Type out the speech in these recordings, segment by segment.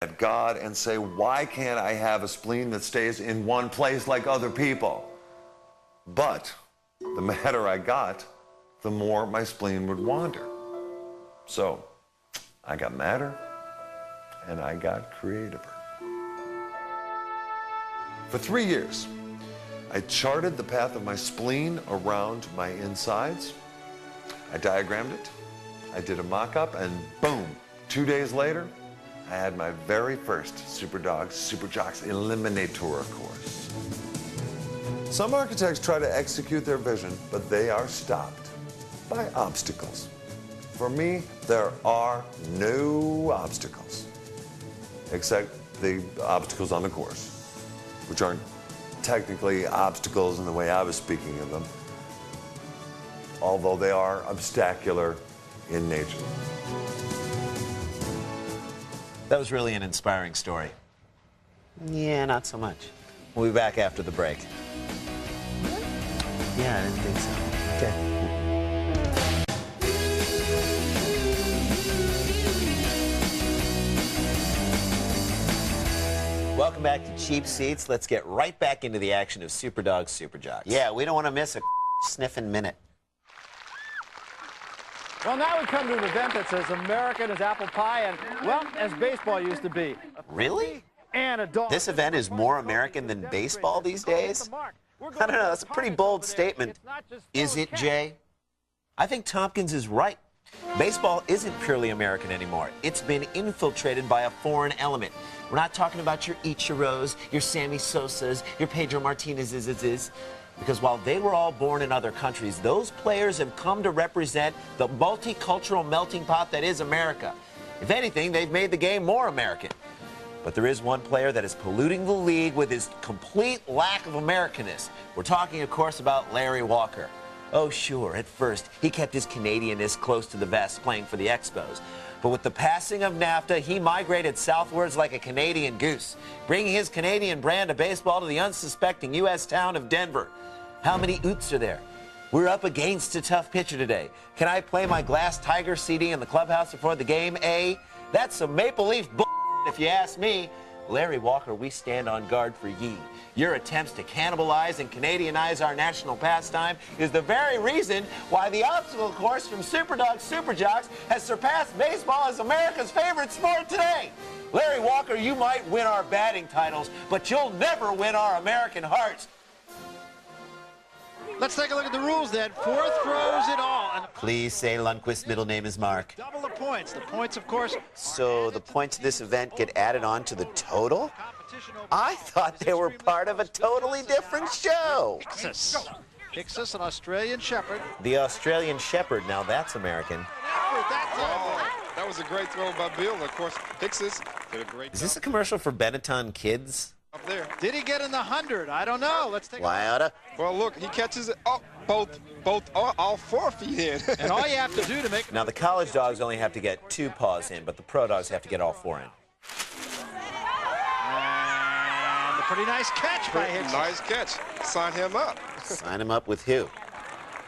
at God and say, why can't I have a spleen that stays in one place like other people? But the madder I got, the more my spleen would wander. So I got madder and I got creativer. For 3 years, I charted the path of my spleen around my insides. I diagrammed it. I did a mock-up, and boom, 2 days later, I had my very first SuperDogs, Superjocks Eliminator course. Some architects try to execute their vision, but they are stopped by obstacles. For me, there are no obstacles, except the obstacles on the course, which aren't technically obstacles in the way I was speaking of them, although they are obstacular in nature. That was really an inspiring story. Yeah, not so much. We'll be back after the break. Yeah, I didn't think so. Okay. Welcome back to Cheap Seats. Let's get right back into the action of SuperDogs, Superjocks. Yeah, we don't want to miss a sniffing minute. Well, now we come to an event that's as American as apple pie and, well, as baseball used to be. Really? And a dog. This event is more American than baseball these days? I don't know, that's a pretty bold statement. Is it, Jay? I think Tompkins is right. Baseball isn't purely American anymore. It's been infiltrated by a foreign element. We're not talking about your Ichiros, your Sammy Sosas, your Pedro Martinez's. Because while they were all born in other countries, those players have come to represent the multicultural melting pot that is America. If anything, they've made the game more American. But there is one player that is polluting the league with his complete lack of Americanness. We're talking, of course, about Larry Walker. Oh, sure, at first, he kept his Canadianness close to the vest playing for the Expos. But with the passing of NAFTA, he migrated southwards like a Canadian goose, bringing his Canadian brand of baseball to the unsuspecting U.S. town of Denver. How many oots are there? We're up against a tough pitcher today. Can I play my Glass Tiger CD in the clubhouse before the game, eh? That's some Maple Leaf bull, if you ask me. Larry Walker, we stand on guard for ye. Your attempts to cannibalize and Canadianize our national pastime is the very reason why the obstacle course from SuperDogs Superjocks has surpassed baseball as America's favorite sport today. Larry Walker, you might win our batting titles, but you'll never win our American hearts. Let's take a look at the rules then. 4 throws in all. And Please say Lundqvist's middle name is Mark. double the points. The points, of course. So the points of this event get added on to the total? I thought they were part of a totally different show. Pixis, an Australian Shepherd. The Australian Shepherd, now that's American. That was a great throw by Bill. Of course, Pixis did a great job. Is this a commercial for Benetton Kids? Up there. Did he get in the 100? I don't know. Let's take a look. Why oughta? Well, look, he catches it. Oh, all 4 feet in. And all you have to do to make... Now the college dogs only have to get 2 paws in, but the pro dogs have to get all 4 in. And a pretty nice catch by Hicks. Nice catch. Sign him up. Sign him up with who?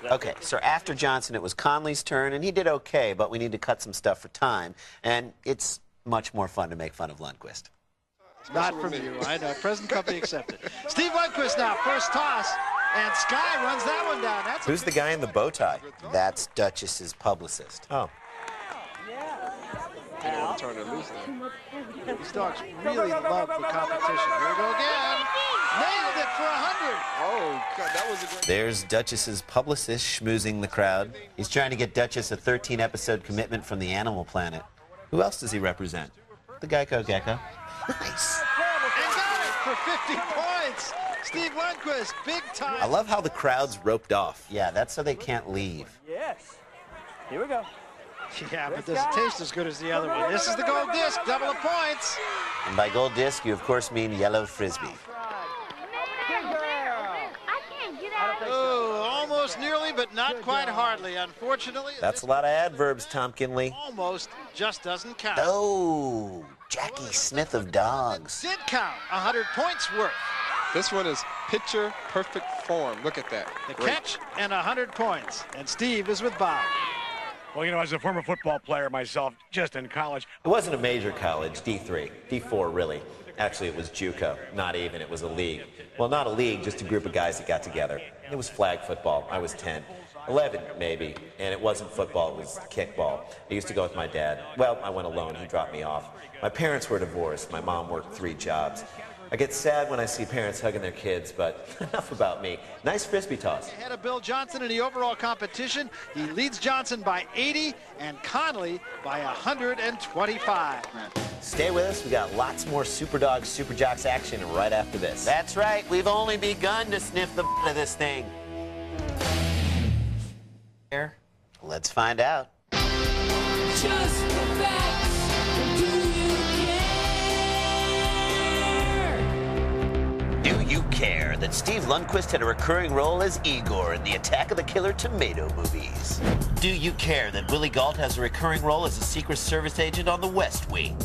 Okay, so after Johnson, it was Conley's turn, and he did okay, but we need to cut some stuff for time, and it's much more fun to make fun of Lundqvist. Not from you. I know. Present company accepted. Steve Lundqvist now, first toss, and Sky runs that one down. That's Who's the guy in the bow tie? That's Duchess's publicist. Oh. Turn it loose there. These dogs really love the competition. Here we go again. Nailed it for 100. Oh, God, that was a great... There's Duchess's publicist schmoozing the crowd. He's trying to get Duchess a 13-episode commitment from the Animal Planet. Who else does he represent? The Geico Gecko. Nice. And got it for 50 points. Steve Lundqvist, big time. I love how the crowd's roped off. Yeah, that's so they can't leave. Yes. Here we go. Yeah, but doesn't taste as good as the other one. This is the gold disc, double the points. And by gold disc, you of course mean yellow frisbee. Oh, almost nearly, but not quite hardly, unfortunately. That's a lot of adverbs, Tom Kinley. Almost just doesn't count. Oh, Jackie Smith of Dogs. Did count, 100 points worth. This one is picture perfect form. Look at that. The Great. catch and 100 points. And Steve is with Bob. Well, you know, as a former football player myself, just in college. It wasn't a major college, D3, D4 really. Actually, it was JUCO, not even, it was a league. Well, not a league, just a group of guys that got together. It was flag football. I was 10, 11 maybe, and it wasn't football, it was kickball. I used to go with my dad. Well, I went alone, he dropped me off. My parents were divorced, my mom worked 3 jobs. I get sad when I see parents hugging their kids, but enough about me. Nice frisbee toss. Ahead of Bill Johnson in the overall competition. He leads Johnson by 80 and Conley by 125. Stay with us. We got lots more SuperDogs, Superjocks action right after this. That's right. We've only begun to sniff the butt of this thing. Let's find out. Just the facts. Do you care? Do you care that Steve Lundquist had a recurring role as Igor in the Attack of the Killer Tomato movies? Do you care that Willie Gault has a recurring role as a Secret Service agent on The West Wing?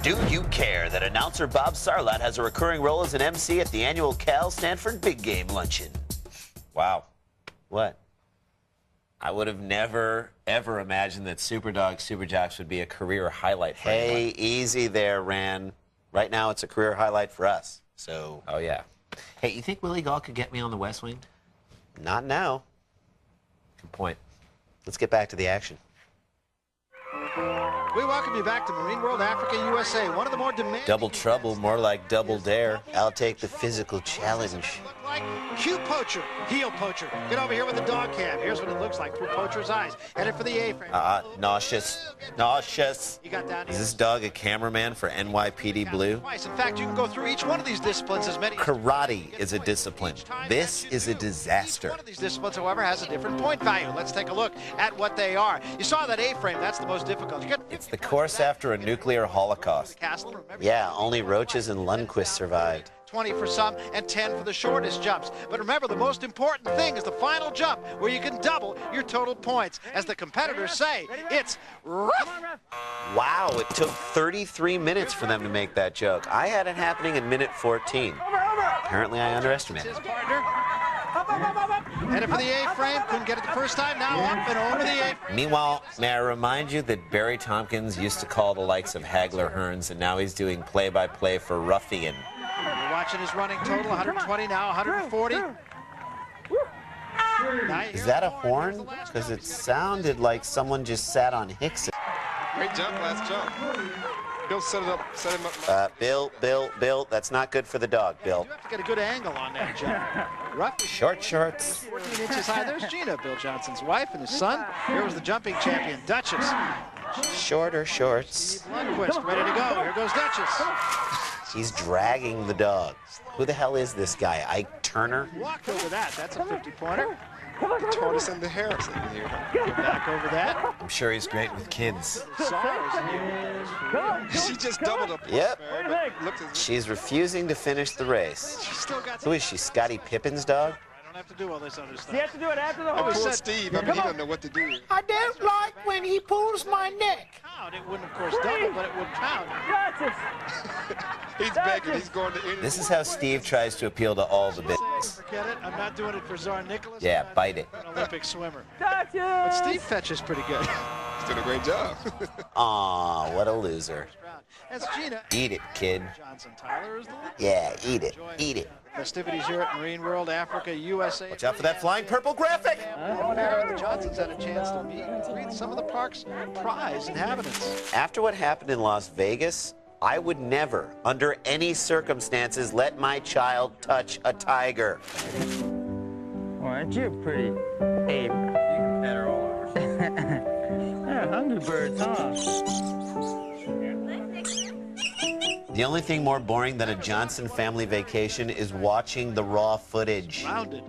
Do you care that announcer Bob Sarlott has a recurring role as an MC at the annual Cal Stanford Big Game Luncheon? Wow. What? I would have never, ever imagined that SuperDogs, Superjocks would be a career highlight for anyone. Hey, easy there, Ran. Right now, it's a career highlight for us. So. Oh, yeah. Hey, you think Willie Gault could get me on the West Wing? Not now. Good point. Let's get back to the action. We welcome you back to Marine World Africa USA. One of the more demanding... Double trouble, more like double dare. I'll take the physical challenge. Look like Q Poacher, heel poacher. Get over here with the dog cam. Here's what it looks like through Poacher's eyes. Headed for the A-frame. Nauseous. Nauseous. You got down Is this dog a cameraman for NYPD Blue? twice. In fact, you can go through each one of these disciplines as many... Karate is a discipline. This is a disaster. Each one of these disciplines, however, has a different point value. Let's take a look at what they are. You saw that A-frame. That's the most difficult. You get... It's the course after a nuclear holocaust. Yeah, only Roaches and Lundquist survived. 20 for some and 10 for the shortest jumps. But remember, the most important thing is the final jump where you can double your total points. As the competitors say, it's rough. Wow, it took 33 minutes for them to make that joke. I had it happening in minute 14. Apparently, I underestimated. His partner. Headed for the A-frame. Couldn't get it the first time. Now up and over the A-frame. Meanwhile, may I remind you that Barry Tompkins used to call the likes of Hagler Hearns, and now he's doing play-by-play for Ruffian. You're watching his running total, 120 now, 140. Is that a horn? Because it sounded like someone just sat on Hickson. Great jump, last jump. Bill set him up. Bill, that's not good for the dog, Bill. You have to get a good angle on that jump. Rough. Short shorts. 14 inches high. There's Gina, Bill Johnson's wife, and his son. Here was the jumping champion, Duchess. Shorter shorts. Steve Lundquist, ready to go. Here goes Duchess. He's dragging the dog. Who the hell is this guy? Ike Turner? Walk over that. That's a 50-pointer. Tortoise and the hare sitting here. Get back over that. I'm sure he's great with kids. She just doubled up. Yep. Looked as She's refusing to finish the race. She's still got Who is she, Scottie Pippen's dog? I don't have to do all this other stuff. You have to do it after the poor whole Steve. I mean, he doesn't know what to do. I don't like when he pulls my neck. Count. It wouldn't, of course, double, but it would count. He's begging. He's going to England. This is how Steve tries to appeal to all the business. Forget it. I'm not doing it for Tsar Nicholas. Yeah, I'm not bite it. an Olympic swimmer. But Steve fetches pretty good. He's doing a great job. Aw, what a loser. That's Gina. Eat it, kid. Johnson Tyler is the leader. Yeah, eat it. Eat it. Festivities here at Marine World Africa USA. Watch out for that flying purple graphic. The Johnsons had a chance to meet and greet some of the park's prize inhabitants. After what happened in Las Vegas, I would never, under any circumstances, let my child touch a tiger. Well, aren't you pretty ape? You can pet her all over. Yeah, hungry birds, huh? The only thing more boring than a Johnson family vacation is watching the raw footage. Rounded.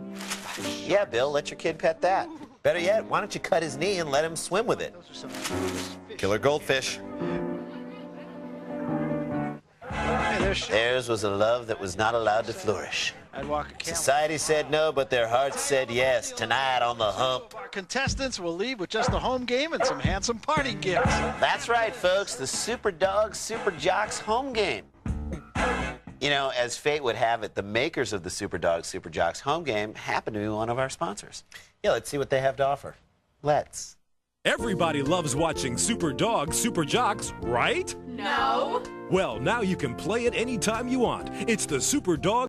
Yeah, Bill, let your kid pet that. Better yet, why don't you cut his knee and let him swim with it? Killer goldfish. Theirs was a love that was not allowed to flourish. Society said no, but their hearts said yes. Tonight on the hump. Our contestants will leave with just a home game and some handsome party gifts. That's right, folks. The SuperDogs, Superjocks home game. You know, as fate would have it, the makers of the SuperDogs, Superjocks home game happen to be one of our sponsors. Yeah, let's see what they have to offer. Let's. Everybody loves watching SuperDogs, Superjocks, right? No. Well, now you can play it anytime you want. It's the SuperDogs.